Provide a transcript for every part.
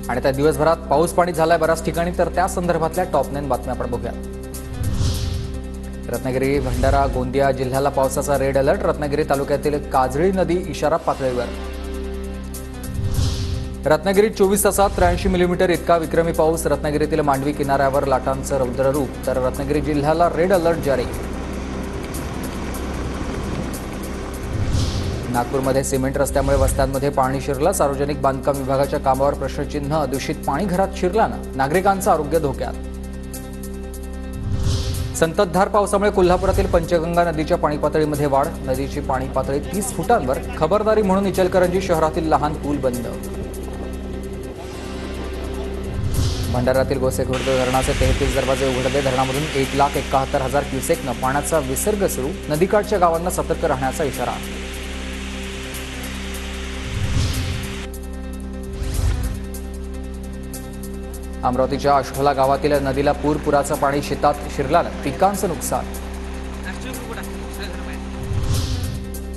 आणि त्या दिवसभरात पाऊस पाणी झालाय बऱ्याच ठिकाणी, तर त्या संदर्भातल्या टॉप 9 बातम्या आपण बघूया। रत्नागिरी, भंडारा, गोंदिया जिल्ह्याला पावसाचा रेड अलर्ट। रत्नागिरी तालुक्यातील काजळी नदी इशारा पातळीवर। रत्नागिरीत 24 तासात 83 मिलीमीटर इतका विक्रमी पाऊस। रत्नागिरीतील मांडवी किनाऱ्यावर लाटांचं रौद्ररूप, तर रत्नागिरी जिल्ह्याला रेड अलर्ट जारी। नागपूरमध्ये सिमेंट रस्त्यामुळे वस्त्यांमध्ये पाणी शिरलं। सार्वजनिक बांधकाम विभागाच्या कामावर प्रश्नचिन्ह। दूषित पाणी घरात शिरल्यानं नागरिकांचं आरोग्य धोक्यात। संततधार पावसामुळे कोल्हापुरातील पंचगंगा नदीच्या पाणी पातळीमध्ये वाढ। नदीची पाणी पातळी 30 फुटांवर। खबरदारी म्हणून इचलकरंजी शहरातील लहान पूल बंद। भंडाऱ्यातील गोसेखुर्द धरणाचे 33 दरवाजे उघडले। धरणामधून 1,71,000 क्युसेकनं पाण्याचा विसर्ग सुरू। नदीकाठच्या गावांना सतर्क राहण्याचा इशारा। अमरावतीच्या अष्टोला गावातील नदीला पुराचं पाणी शेतात शिरल्यानं पिकांचं नुकसान।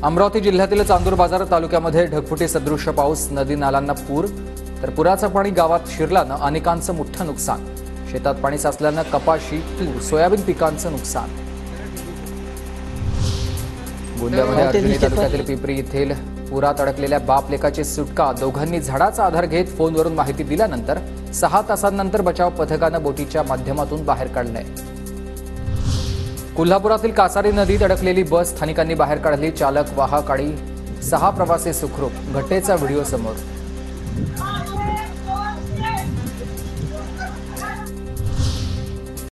अमरावती जिल्ह्यातील चांदूर बाजार तालुक्यामध्ये ढगफुटी सदृश्य पाऊस। नदी नाल्यांना पूर, तर पुराचं पाणी गावात शिरल्यानं अनेकांचं मोठं नुकसान। शेतात पाणी साचल्यानं कपाशी, तूर, सोयाबीन पिकांचं नुकसान। गोंदियामध्ये अर्जुनी तालुक्यातील पिंपरी येथील पुरात अडकलेल्या बाप लेकाची सुटका। दोघांनी झाडाचा आधार घेत फोनवरून माहिती दिल्यानंतर 6 तासांनंतर बचाव पथकानं बोटीच्या माध्यमातून बाहेर काढलंय। कोल्हापुरातील कासारी नदीत अडकलेली बस स्थानिकांनी बाहेर काढली। चालक, वाहक आणि 6 प्रवासी सुखरूप। घटनेचा व्हिडिओ समोर।